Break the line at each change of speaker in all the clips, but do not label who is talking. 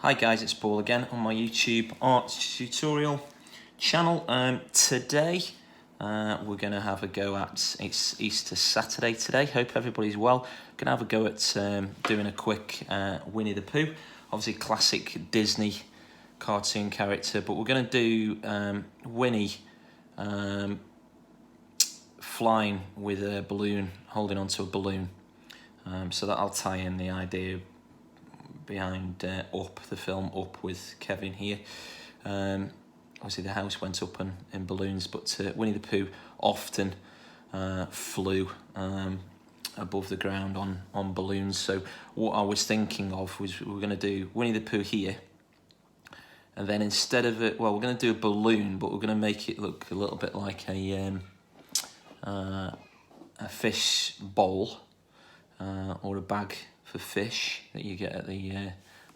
Hi guys, it's Paul again on my YouTube art tutorial channel. Today we're going to have a go at, it's Easter Saturday today, hope everybody's well. Going to have a go at doing a quick Winnie the Pooh, obviously classic Disney cartoon character, but we're going to do Winnie flying with a balloon, holding onto a balloon, so that'll tie in the idea behind Up, the film Up with Kevin here. Obviously the house went up in balloons, but Winnie the Pooh often flew above the ground on balloons. So what I was thinking of was we're going to do Winnie the Pooh here, and then instead of it, well, we're going to do a balloon, but we're going to make it look a little bit like a fish bowl or a bag for fish that you get at the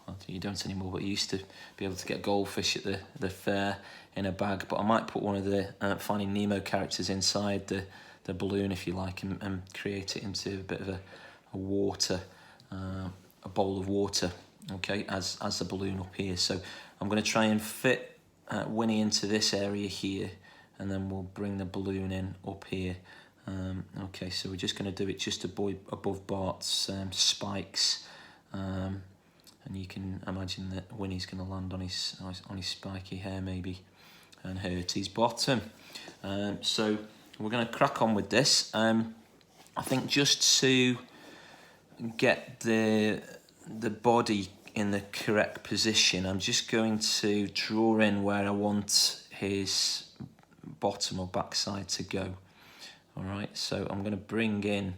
well, you don't anymore, but you used to be able to get goldfish at the fair in a bag. But I might put one of the Finding Nemo characters inside the balloon, if you like, and create it into a bit of a water, a bowl of water, okay, as the balloon up here. So I'm going to try and fit Winnie into this area here, and then we'll bring the balloon in up here. Okay, so we're just going to do it just above Bart's spikes, and you can imagine that Winnie's going to land on his spiky hair maybe and hurt his bottom. So we're going to crack on with this. I think just to get the body in the correct position, I'm just going to draw in where I want his bottom or backside to go. All right, so I'm going to bring in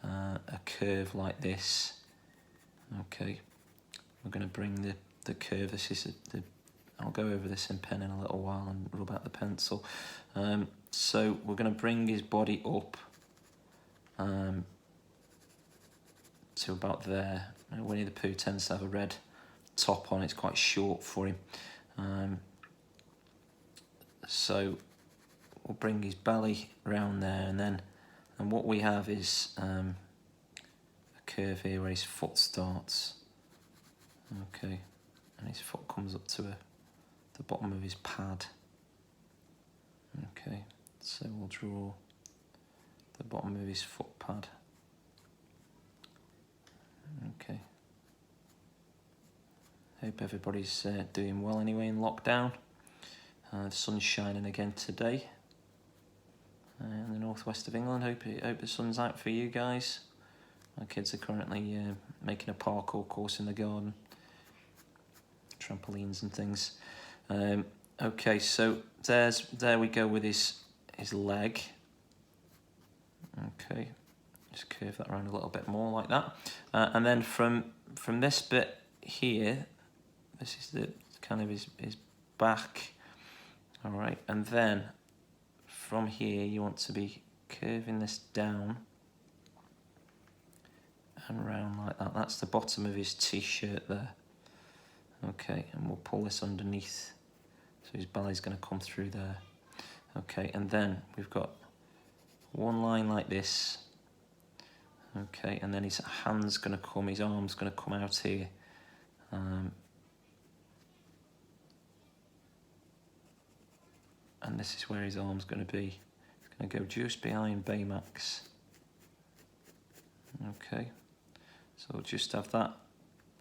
a curve like this. Okay, we're going to bring the curve. This is I'll go over this in pen in a little while and rub out the pencil. So we're going to bring his body up to about there. Winnie the Pooh tends to have a red top on. It's quite short for him. So we'll bring his belly round there, and what we have is a curve here where his foot starts. Okay, and his foot comes up to the bottom of his pad. Okay, so we'll draw the bottom of his foot pad. Okay. Hope everybody's doing well anyway in lockdown. The sun's shining again today in the northwest of England. Hope the sun's out for you guys. My kids are currently making a parkour course in the garden, trampolines and things. Okay, so there we go with his leg. Okay, just curve that around a little bit more like that, and then from this bit here, this is the kind of his back. All right, and then from here you want to be curving this down and round like that. That's the bottom of his t-shirt there. Okay, and we'll pull this underneath, so his belly's going to come through there. Okay, and then we've got one line like this. Okay, and then his hand's going to come, his arm's going to come out here. And this is where his arm's going to be. It's going to go just behind Baymax. Okay, so we'll just have that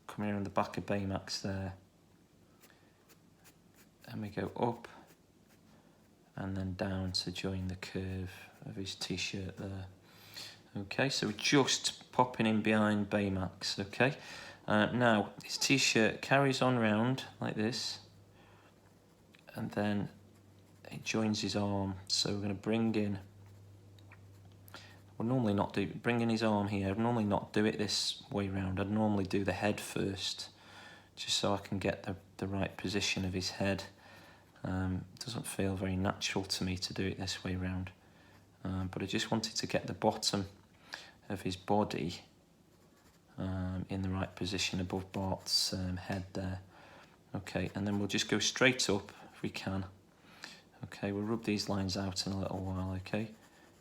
coming around the back of Baymax there. And we go up and then down to join the curve of his t-shirt there. Okay, so we're just popping in behind Baymax, okay? Now, his t-shirt carries on round like this, and then it joins his arm. So we're going to bring in, we'll normally not do, bring in his arm here, I'd normally not do it this way round. I'd normally do the head first, just so I can get the right position of his head. It doesn't feel very natural to me to do it this way round, but I just wanted to get the bottom of his body in the right position above Bart's head there. Okay, and then we'll just go straight up if we can. Okay, we'll rub these lines out in a little while, okay?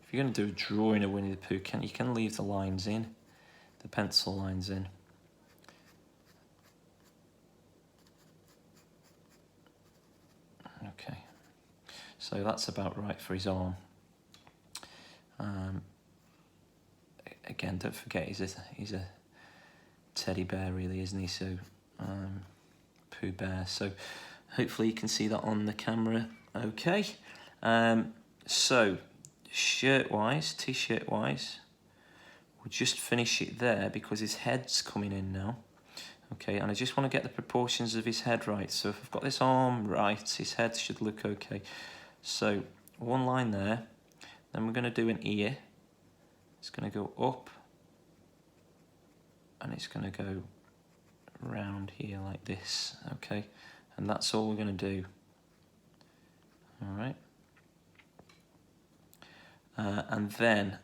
If you're going to do a drawing of Winnie the Pooh, you can leave the lines in, the pencil lines in. So that's about right for his arm. Again, don't forget he's a teddy bear really, isn't he? So Pooh Bear. So hopefully you can see that on the camera okay. So shirt wise, t-shirt wise, we'll just finish it there because his head's coming in now. Okay, and I just want to get the proportions of his head right. So if I've got this arm right, his head should look okay. So one line there, then we're going to do an ear. It's going to go up and it's going to go round here like this, okay? And that's all we're going to do. All right. And then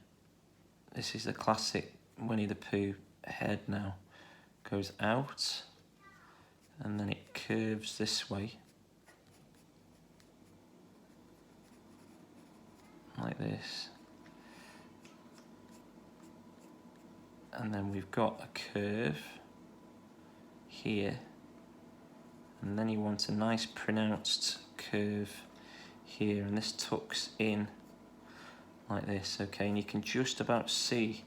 this is the classic Winnie the Pooh head now. Goes out and then it curves this way like this, and then we've got a curve here, and then you want a nice pronounced curve here, and this tucks in like this, okay? And you can just about see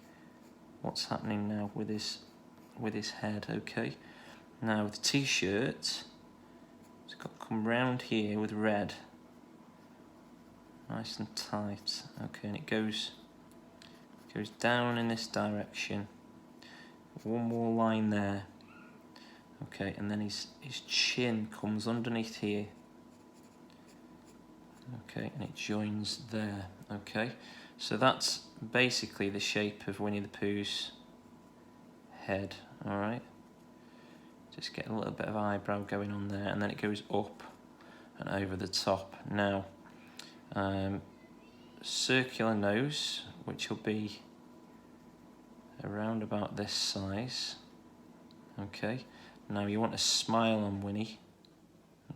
what's happening now with his head, okay? Now the t-shirt, it's got to come round here with red, nice and tight, okay? And it goes down in this direction, one more line there, okay? And then his chin comes underneath here, okay? And it joins there, okay? So that's basically the shape of Winnie the Pooh's head, all right? Just get a little bit of eyebrow going on there, and then it goes up and over the top. Now, circular nose, which will be around about this size, okay? Now you want a smile on Winnie,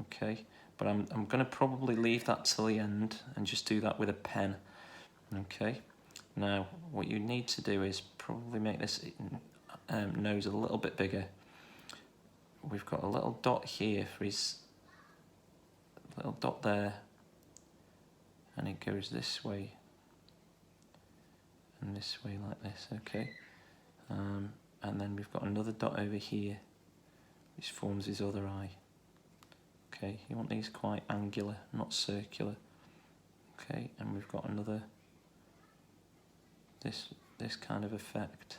okay? But I'm going to probably leave that till the end and just do that with a pen, okay? Now, what you need to do is probably make this nose a little bit bigger. We've got a little dot here for his little dot there, and it goes this way and this way like this, okay? And then we've got another dot over here which forms his other eye, okay? You want these quite angular, not circular, okay? And we've got another this kind of effect,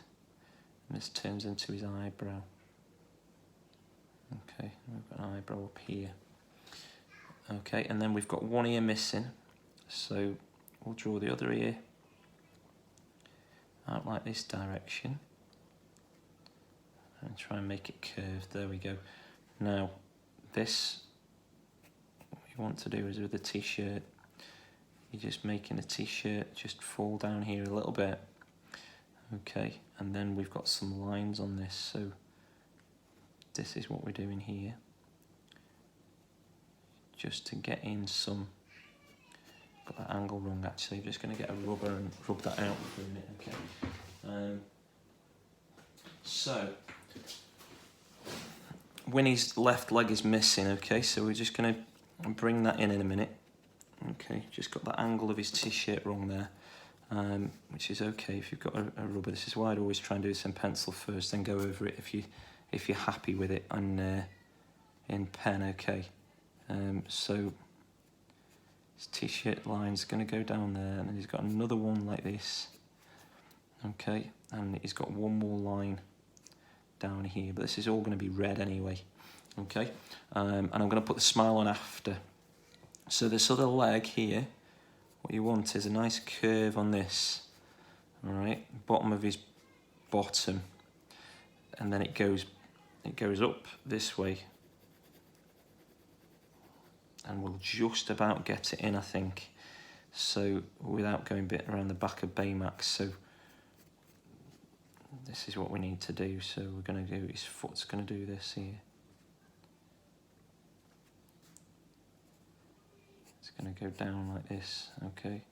and this turns into his eyebrow. Okay, we've got an eyebrow up here. Okay, and then we've got one ear missing, so we'll draw the other ear out like this direction and try and make it curved. There we go. Now, this, what you want to do is with the t-shirt, you're just making the t-shirt just fall down here a little bit. Okay, and then we've got some lines on this, so this is what we're doing here, just to get in some, got that angle wrong actually, I'm just going to get a rubber and rub that out for a minute, okay? So, Winnie's left leg is missing, okay, so we're just going to bring that in a minute, okay? Just got that angle of his t-shirt wrong there, which is okay if you've got a rubber. This is why I'd always try and do this in pencil first, then go over it if you're happy with it on in pen, okay? So his t-shirt line's going to go down there, and then he's got another one like this, okay? And he's got one more line down here, but this is all going to be red anyway, okay? And I'm going to put the smile on after. So this other leg here, what you want is a nice curve on this, all right? Bottom of his bottom, and then it goes up this way, and we'll just about get it in, I think, so without going a bit around the back of Baymax. So this is what we need to do. So we're going to do, his foot's going to do this here. It's going to go down like this, okay?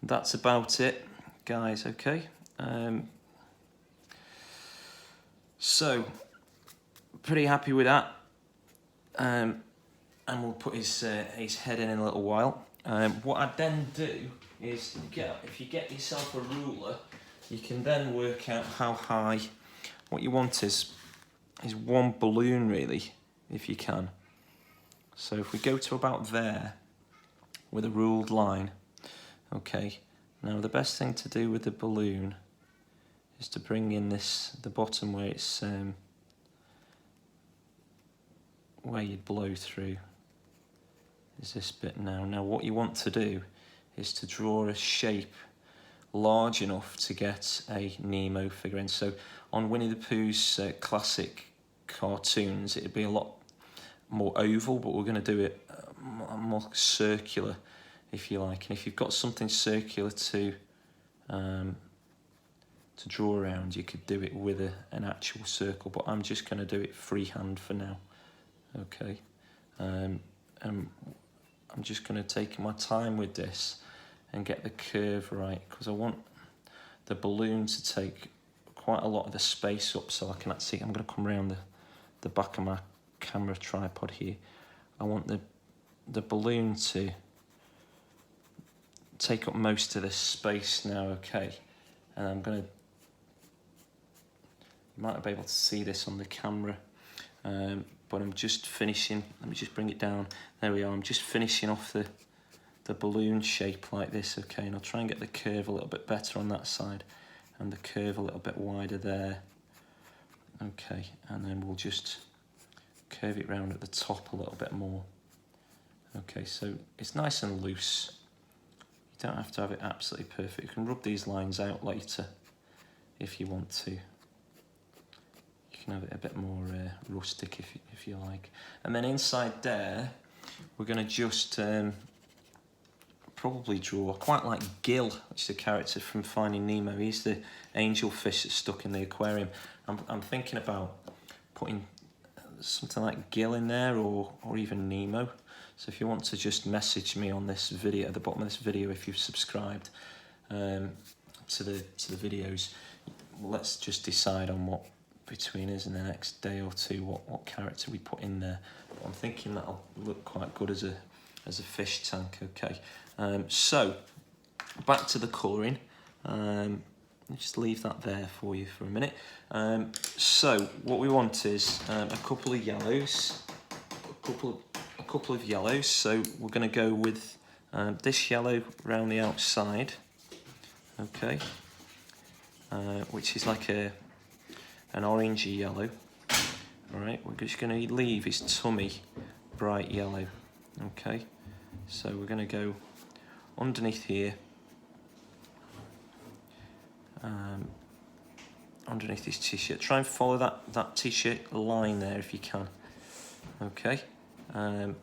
That's about it, guys, okay? So pretty happy with that. And we'll put his head in a little while. What I then do is, if you get yourself a ruler, you can then work out how high. What you want is one balloon, really, if you can. So if we go to about there with a ruled line, okay. Now the best thing to do with the balloon is to bring in the bottom where it's where you'd blow through. Is this bit now. Now what you want to do is to draw a shape large enough to get a Nemo figure in. So on Winnie the Pooh's classic cartoons, it'd be a lot more oval, but we're going to do it more circular, if you like. And if you've got something circular to draw around, you could do it with an actual circle, but I'm just going to do it freehand for now. Okay, and I'm just going to take my time with this and get the curve right, because I want the balloon to take quite a lot of the space up, so I can actually, I'm going to come around the back of my camera tripod here. I want the balloon to take up most of this space now, okay? And I'm going to, you might not be able to see this on the camera, but I'm just finishing, let me just bring it down, there we are, I'm just finishing off the balloon shape like this, okay, and I'll try and get the curve a little bit better on that side, and the curve a little bit wider there, okay, and then we'll just curve it round at the top a little bit more, okay, so it's nice and loose, you don't have to have it absolutely perfect, you can rub these lines out later if you want to. You can have it a bit more rustic if you like. And then inside there, we're going to just probably draw, quite like Gill, which is a character from Finding Nemo. He's the angelfish that's stuck in the aquarium. I'm thinking about putting something like Gill in there, or even Nemo. So if you want to just message me on this video, at the bottom of this video, if you've subscribed to the videos, let's just decide on what, between us in the next day or two, what character we put in there. But I'm thinking that'll look quite good as a fish tank, okay. So back to the colouring. Just leave that there for you for a minute. So what we want is a couple of yellows, a couple of yellows. So we're going to go with this yellow around the outside, okay, which is like an orangey yellow. All right, we're just going to leave his tummy bright yellow, okay. So we're going to go underneath here, underneath his t-shirt. Try and follow that t-shirt line there if you can, okay. And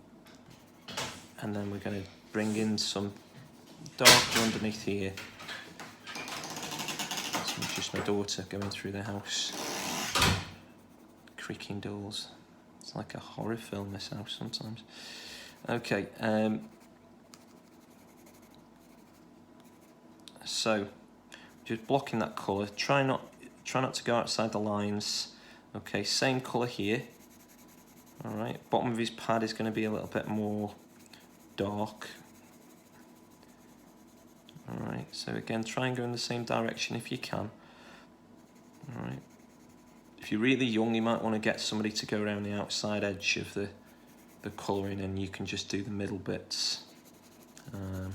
then we're going to bring in some darker underneath here. It's just my daughter going through the house, creaking doors. It's like a horror film, this house sometimes. Okay, so just blocking that colour. Try not to go outside the lines. Okay, same colour here. All right, bottom of his pad is going to be a little bit more dark. All right, so again, try and go in the same direction if you can. All right. If you're really young, you might want to get somebody to go around the outside edge of the colouring, and you can just do the middle bits. I'm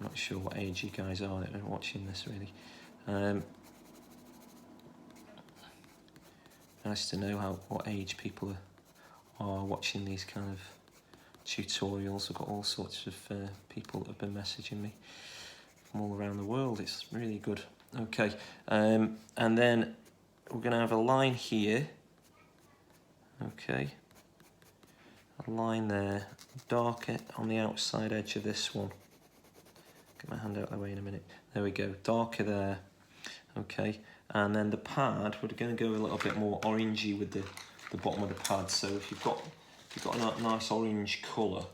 not sure what age you guys are that are watching this, really. Nice to know what age people are watching these kind of tutorials. I've got all sorts of people that have been messaging me from all around the world. It's really good. Okay, and then we're going to have a line here. Okay, a line there, darker on the outside edge of this one. Get my hand out of the way in a minute. There we go, darker there. Okay, and then the pad, we're going to go a little bit more orangey with the bottom of the pad. So if you've got a nice orange colour,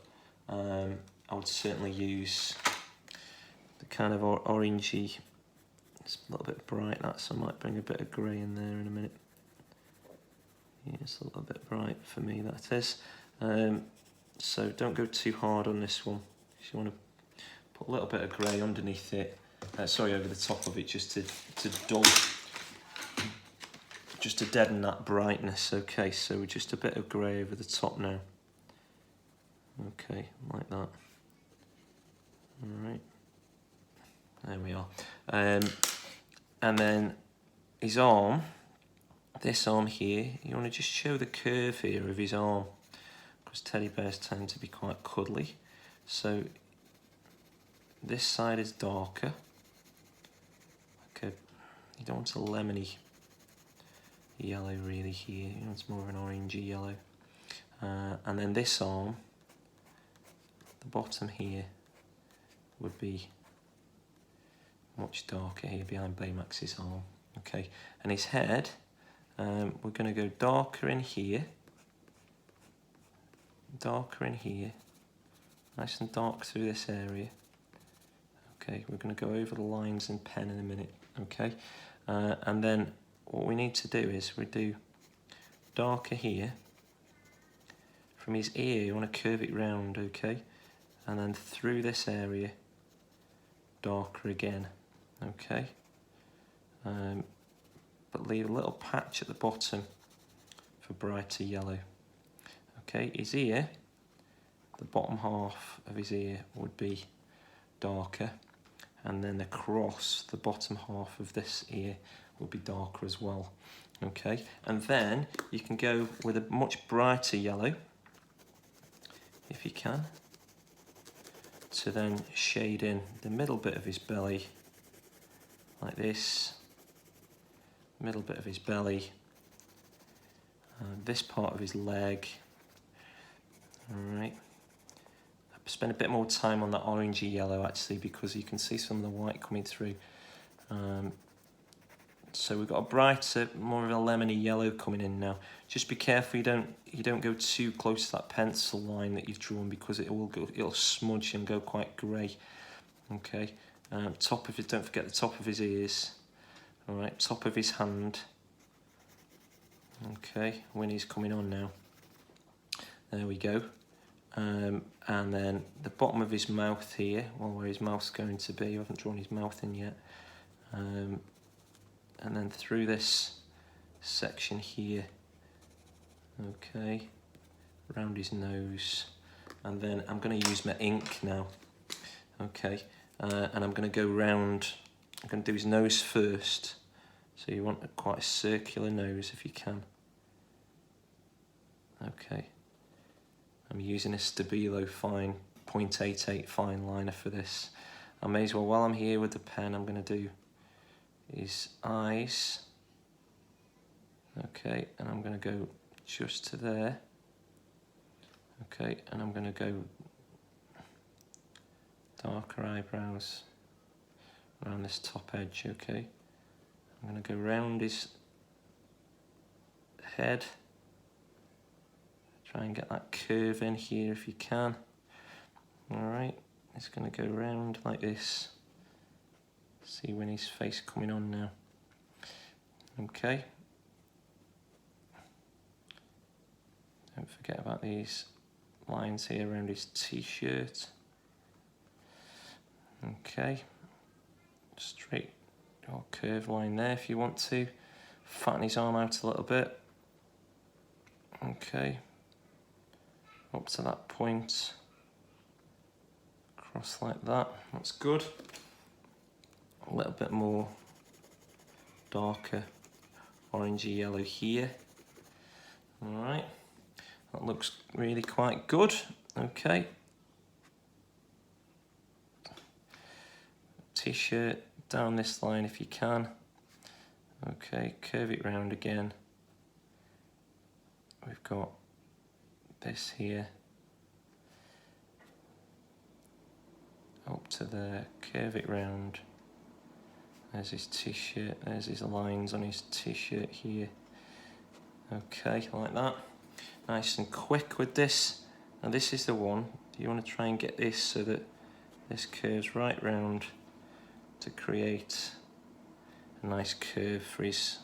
I would certainly use the kind of orangey. It's a little bit bright, that, so I might bring a bit of grey in there in a minute. Yeah, it's a little bit bright for me, that is. So don't go too hard on this one. You want to put a little bit of grey underneath it. Sorry, over the top of it, just to dull, just to deaden that brightness. Okay, so just a bit of grey over the top now. Okay, like that. All right. There we are. And then his arm, this arm here, you want to just show the curve here of his arm, because teddy bears tend to be quite cuddly. So this side is darker. Okay, you don't want a lemony yellow really here, you want more of an orangey yellow. And then this arm, the bottom here, would be much darker here behind Baymax's arm. Okay, and his head, we're going to go darker in here, nice and dark through this area. Okay, we're going to go over the lines in pen in a minute. Okay, and then what we need to do is we do darker here. From his ear, you want to curve it round, okay, and then through this area, darker again. Okay, but leave a little patch at the bottom for brighter yellow. Okay, his ear, the bottom half of his ear would be darker, and then the cross, the bottom half of this ear, will be darker as well. Okay, and then you can go with a much brighter yellow, if you can, to then shade in the middle bit of his belly, like this, middle bit of his belly, this part of his leg. Alright, I spend a bit more time on that orangey yellow actually, because you can see some of the white coming through. So we've got a brighter, more of a lemony yellow coming in now. Just be careful you don't go too close to that pencil line that you've drawn, because it'll smudge and go quite grey. Okay, top of it, don't forget the top of his ears. All right, top of his hand. Okay, Winnie's coming on now. There we go. And then the bottom of his mouth here, well, where his mouth's going to be. I haven't drawn his mouth in yet. And then through this section here, okay, around his nose, and then I'm going to use my ink now, okay, and I'm going to go round. I'm going to do his nose first, so you want quite a circular nose if you can. Okay, I'm using a Stabilo Fine 0.88 fine liner for this. I may as well, while I'm here with the pen, I'm going to do his eyes. Okay, and I'm going to go just to there. Okay, and I'm going to go darker eyebrows around this top edge. Okay, I'm going to go round his head. Try and get that curve in here if you can. Alright, it's going to go round like this. See Winnie's face coming on now. Okay. Don't forget about these lines here around his t-shirt. Okay. Straight or curved line there if you want to. Fatten his arm out a little bit. Okay. Up to that point. Cross like that. That's good. A little bit more darker orangey yellow here. Alright, that looks really quite good. Okay, t-shirt down this line if you can. Okay, curve it round again. We've got this here, up to there, curve it round. There's his t-shirt, there's his lines on his t-shirt here. Okay, like that. Nice and quick with this. Now this is the one, you want to try and get this so that this curves right round to create a nice curve for his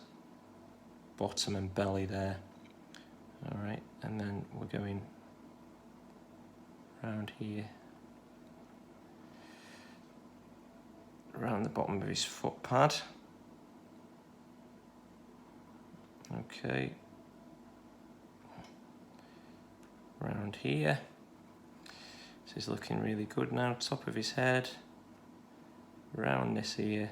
bottom and belly there. All right, and then we're going around here, around the bottom of his foot pad. Okay, around here. So he's looking really good now. Top of his head, around this ear,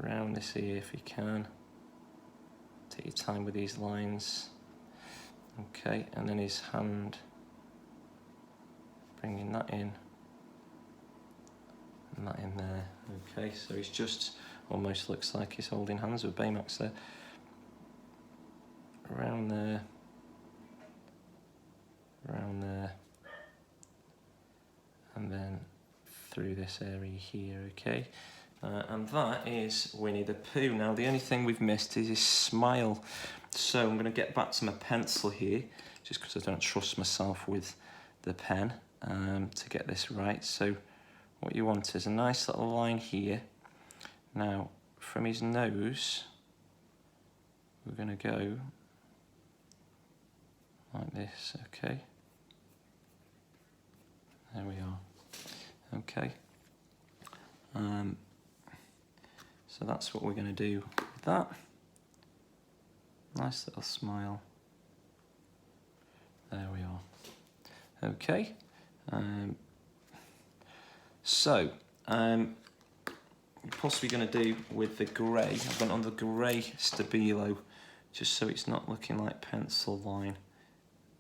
around this ear if you can. Take your time with these lines. Okay, and then his hand, bringing that in and that in there. Okay, so he's just almost looks like he's holding hands with Baymax there. Around there, around there, and then through this area here, okay? And that is Winnie the Pooh. Now, the only thing we've missed is his smile. So I'm going to get back to my pencil here, just because I don't trust myself with the pen to get this right. So what you want is a nice little line here. Now, from his nose, we're going to go like this, okay? There we are, okay. So that's what we're going to do with that. Nice little smile. There we are. Okay. Possibly going to do with the grey. I've gone on the grey Stabilo, just so it's not looking like pencil line.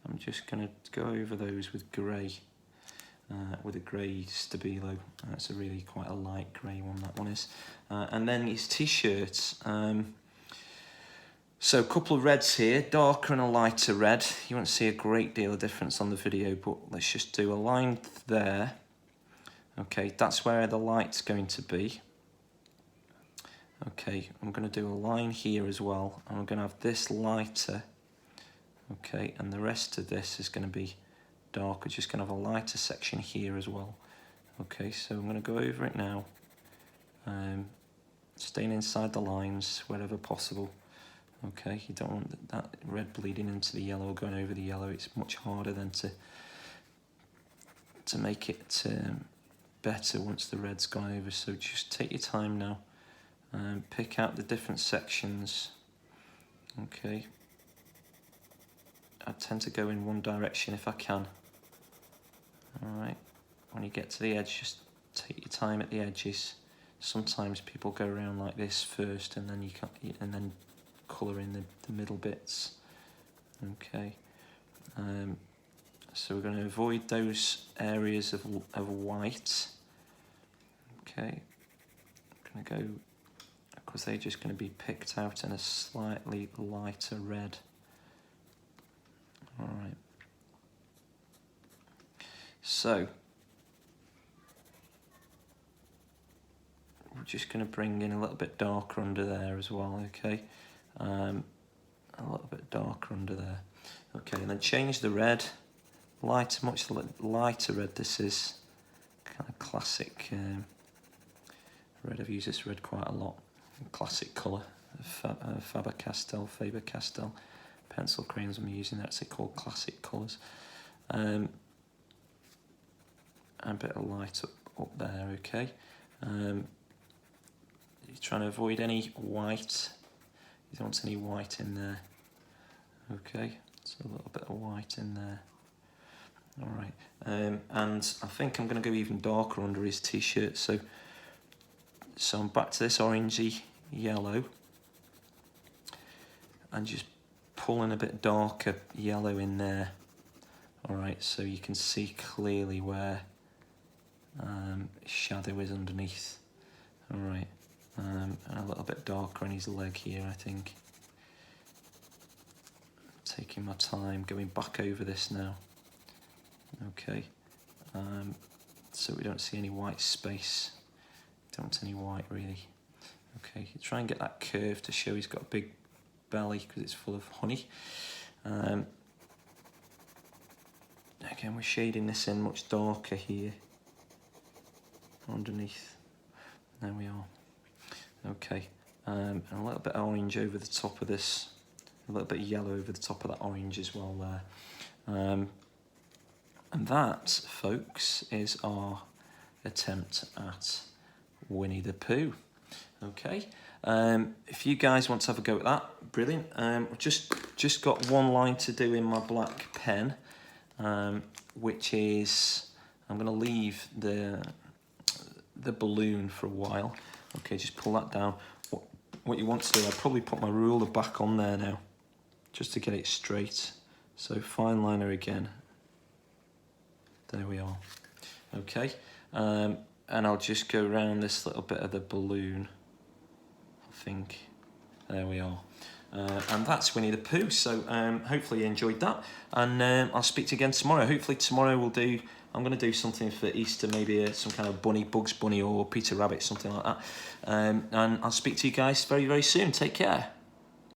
I'm just going to go over those with grey. With a grey Stabilo. It's a really quite a light grey one, that one is. And then his t-shirts. So a couple of reds here, darker and a lighter red. You won't see a great deal of difference on the video, but let's just do a line there. Okay, that's where the light's going to be. Okay, I'm going to do a line here as well. And I'm going to have this lighter. Okay, and the rest of this is going to be dark. We're just going to have a lighter section here as well. Okay, so I'm going to go over it now, staying inside the lines wherever possible. Okay, you don't want that red bleeding into the yellow or going over the yellow. It's much harder than to make it better once the red's gone over. So just take your time now, pick out the different sections. Okay, I tend to go in one direction if I can. Alright, when you get to the edge, just take your time at the edges. Sometimes people go around like this first, and then and then colour in the middle bits. Okay, so we're going to avoid those areas of white. Okay, I'm going to go, because they're just going to be picked out in a slightly lighter red. Alright. So, we're just going to bring in a little bit darker under there as well, okay? A little bit darker under there. Okay, and then change the red. Lighter, much lighter red this is. Kind of classic red. I've used this red quite a lot. Classic colour. Faber-Castell pencil crayons I'm using. That's it, called classic colours. And a bit of light up there, okay. You're trying to avoid any white. You don't want any white in there. Okay, so a little bit of white in there. All right, and I think I'm going to go even darker under his t-shirt. So I'm back to this orangey yellow, and just pulling a bit darker yellow in there. All right, so you can see clearly where shadow is underneath. All right, and a little bit darker on his leg here, I think. Taking my time, going back over this now. Okay, so we don't see any white space. Don't want any white really. Okay, you try and get that curve to show he's got a big belly because it's full of honey. Again, we're shading this in much darker here underneath. There we are. Okay, and a little bit of orange over the top of this a little bit of yellow over the top of that orange as well there. And that, folks, is our attempt at Winnie the Pooh. Okay, if you guys want to have a go at that, brilliant. Just got one line to do in my black pen, which is, I'm going to leave the balloon for a while. Okay, just pull that down. What you want to do, I'll probably put my ruler back on there now, just to get it straight. So fine liner again. There we are. Okay, and I'll just go around this little bit of the balloon, I think. There we are. And that's Winnie the Pooh. So hopefully you enjoyed that. And I'll speak to you again tomorrow. Hopefully tomorrow I'm going to do something for Easter, maybe some kind of bunny, Bugs Bunny or Peter Rabbit, something like that. And I'll speak to you guys very, very soon. Take care.